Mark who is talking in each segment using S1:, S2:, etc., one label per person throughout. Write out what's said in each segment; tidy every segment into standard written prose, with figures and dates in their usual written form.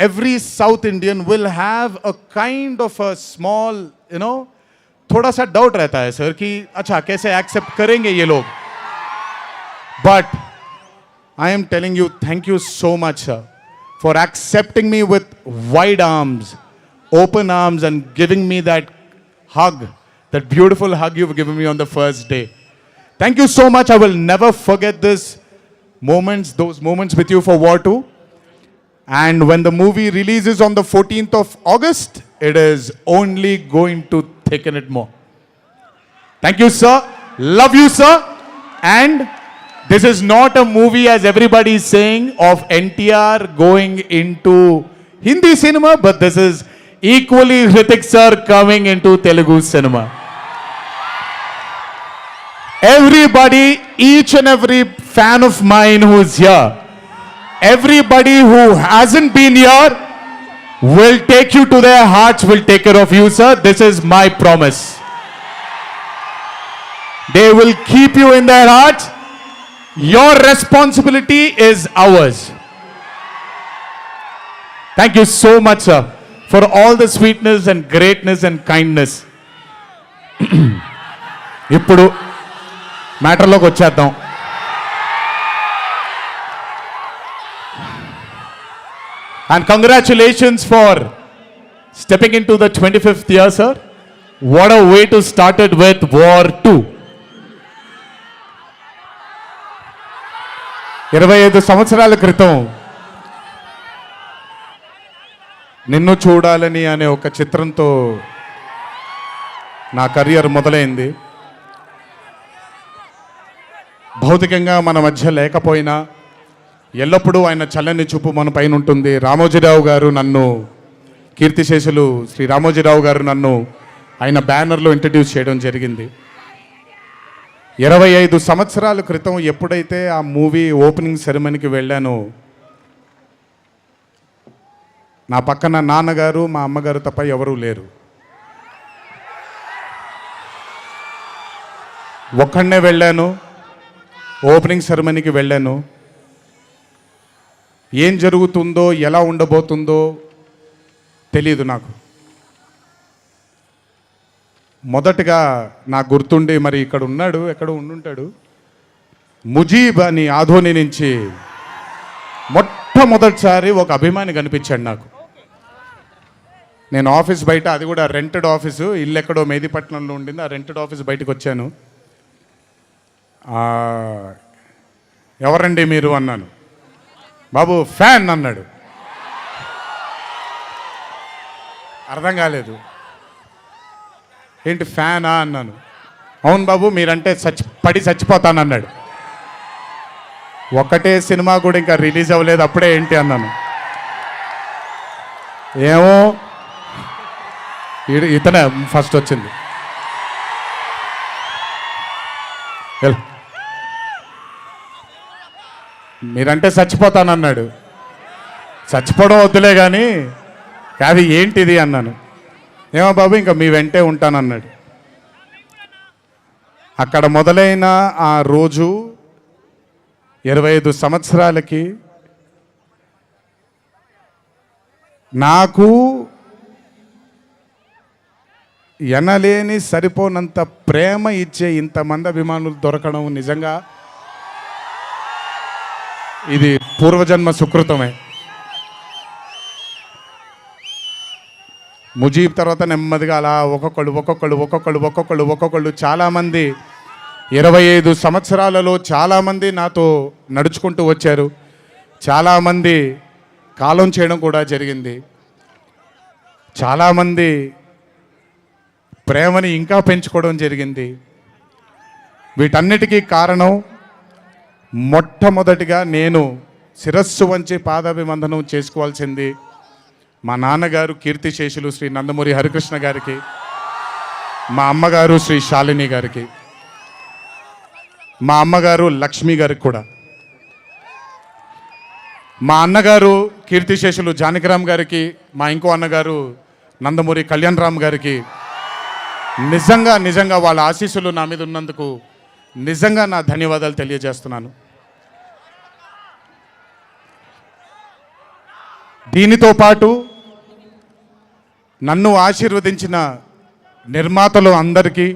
S1: every South Indian will have a kind of a small, थोड़ा सा doubt रहता है सर कि अच्छा कैसे एक्सेप्ट करेंगे ये लोग. But I am telling you, thank you so much, sir, for accepting me with wide arms, open arms, and giving me that hug, that beautiful hug you've given me on the first day. Thank you so much. I will never forget those moments with you for War 2. And when the movie releases on the 14th of August, it is only going to thicken it more. Thank you, sir. Love you, sir. And this is not a movie, as everybody is saying, of NTR going into Hindi cinema, but this is equally Hrithik sir coming into Telugu cinema. Everybody, each and every fan of mine who is here, everybody who hasn't been here will take you to their hearts, will take care of you, sir. This is my promise. They will keep you in their hearts. Your responsibility is ours. Thank you so much, sir, for all the sweetness and greatness and kindness. ఇప్పుడు మ్యాటర్లోకి వచ్చేద్దాం. And congratulations for stepping into the 25th year, sir. What a way to start it with War 2. 25 సంవత్సరాల క్రితం నిన్ను చూడాలని అనే ఒక చిత్రంతో నా కెరియర్ మొదలైంది. భౌతికంగా మన మధ్య లేకపోయినా ఎల్లప్పుడూ ఆయన చల్లని చూపు మన పైన ఉంటుంది. రామోజీరావు గారు నన్ను, కీర్తిశేషులు శ్రీ రామోజీరావు గారు నన్ను ఆయన బ్యానర్లో ఇంట్రడ్యూస్ చేయడం జరిగింది. 25 సంవత్సరాల క్రితం ఎప్పుడైతే ఆ మూవీ ఓపెనింగ్ సెరమనీకి వెళ్ళానో, నా పక్కన నాన్నగారు మా అమ్మగారు తప్ప ఎవరూ లేరు. ఒక్కడనే వెళ్ళాను, ఓపెనింగ్ సెరమనీకి వెళ్ళాను. ఏం జరుగుతుందో ఎలా ఉండబోతుందో తెలీదు నాకు. మొదటగా నాకు గుర్తుండి, మరి ఇక్కడ ఉన్నాడు, ఎక్కడ ఉండుంటాడు, ముజీబ్ అని ఆధోని నుంచి మొట్టమొదటిసారి ఒక అభిమాని కనిపించాడు నాకు. నేను ఆఫీస్ బయట, అది కూడా రెంటెడ్ ఆఫీసు, ఇల్లు ఎక్కడో మెహదీపట్నంలో ఉండింది, ఆ రెంటెడ్ ఆఫీస్ బయటకు వచ్చాను. ఎవరండి మీరు అన్నాను. బాబు ఫ్యాన్ అన్నాడు. అర్థం కాలేదు. ఏంటి ఫ్యానా అన్నాను. అవును బాబు, మీరంటే పడి చచ్చిపోతానన్నాడు. ఒకటే సినిమా కూడా ఇంకా రిలీజ్ అవ్వలేదు, అప్పుడే ఏంటి అన్నాను. ఏమో ఇతనే ఫస్ట్ వచ్చింది. మీరంటే చచ్చిపోతానన్నాడు. చచ్చిపోవడం వద్దులే కానీ కాదు ఏంటిది అన్నాను. ఏమో బాబు ఇంకా మీ వెంటే ఉంటానన్నాడు. అక్కడ మొదలైన ఆ రోజు 25 సంవత్సరాలకి నాకు ఎనలేని సరిపోనంత ప్రేమ ఇచ్చే ఇంతమంది అభిమానులు దొరకడం నిజంగా ఇది పూర్వజన్మ సుకృతమే. ముజీబ్ తర్వాత నెమ్మదిగా అలా ఒక్కొక్కళ్ళు చాలామంది 25 సంవత్సరాలలో చాలామంది నాతో నడుచుకుంటూ వచ్చారు. చాలామంది కాలం చేయడం కూడా జరిగింది. చాలామంది ప్రేమని ఇంకా పెంచుకోవడం జరిగింది. వీటన్నిటికీ కారణం మొట్టమొదటిగా నేను శిరస్సు వంచి పాదాభివందనం చేసుకోవాల్సింది మా నాన్నగారు కీర్తిశేషులు శ్రీ నందమూరి హరికృష్ణ గారికి, మా అమ్మగారు శ్రీ శాలిని గారికి, మా అమ్మగారు లక్ష్మి గారికి కూడా, మా అన్నగారు కీర్తిశేషులు జానకిరామ్ గారికి, మా ఇంకో అన్నగారు నందమూరి కళ్యాణ్ రామ్ గారికి నిజంగా వాళ్ళ ఆశీస్సులు నా మీద ఉన్నందుకు నిజంగా నా ధన్యవాదాలు తెలియజేస్తున్నాను. దీనితో పాటు నన్ను ఆశీర్వదించిన నిర్మాతలు అందరికీ,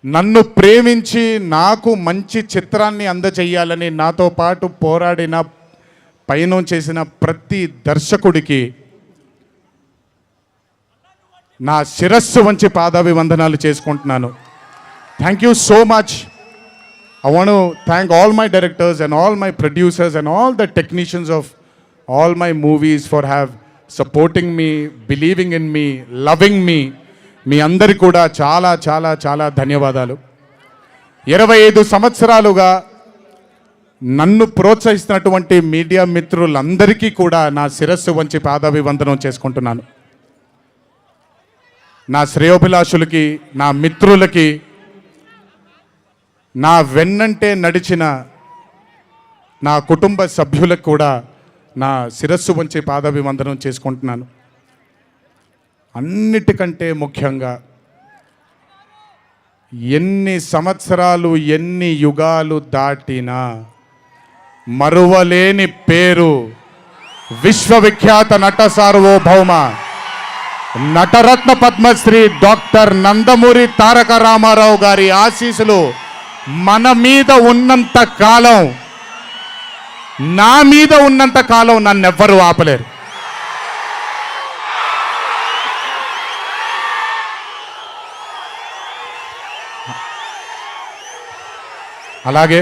S1: నన్ను ప్రేమించి నాకు మంచి చిత్రాన్ని అందజేయాలని నాతో పాటు పోరాడిన పయనం చేసిన ప్రతి దర్శకుడికి నా శిరస్సు వంచి పాదాభివందనాలు చేసుకుంటున్నాను. Thank you so much. I want to thank all my directors and all my producers and all the technicians of all my movies for have supporting me, believing in me, loving me. మీ అందరికీ కూడా చాలా చాలా చాలా ధన్యవాదాలు. 25 సంవత్సరాలుగా నన్ను ప్రోత్సహిస్తున్నటువంటి media మిత్రులందరికీ కూడా నా శిరస్సు వంచి పాదాభివందనం చేసుకుంటున్నాను. నా శ్రేయోభిలాషులకి, నా మిత్రులకి, నా వెన్నంటే నడిచిన నా కుటుంబ సభ్యులకు కూడా నా శిరస్సు వంచి పాదాభివందనం చేసుకుంటున్నాను. అన్నిటికంటే ముఖ్యంగా ఎన్ని సంవత్సరాలు ఎన్ని యుగాలు దాటినా మరువలేని పేరు విశ్వవిఖ్యాత నట సార్వభౌమ నటరత్న పద్మశ్రీ డాక్టర్ నందమూరి తారక రామారావు గారి ఆశీస్సులు మన మీద ఉన్నంత కాలం, నా మీద ఉన్నంత కాలం నన్నెవ్వరూ ఆపలేరు. అలాగే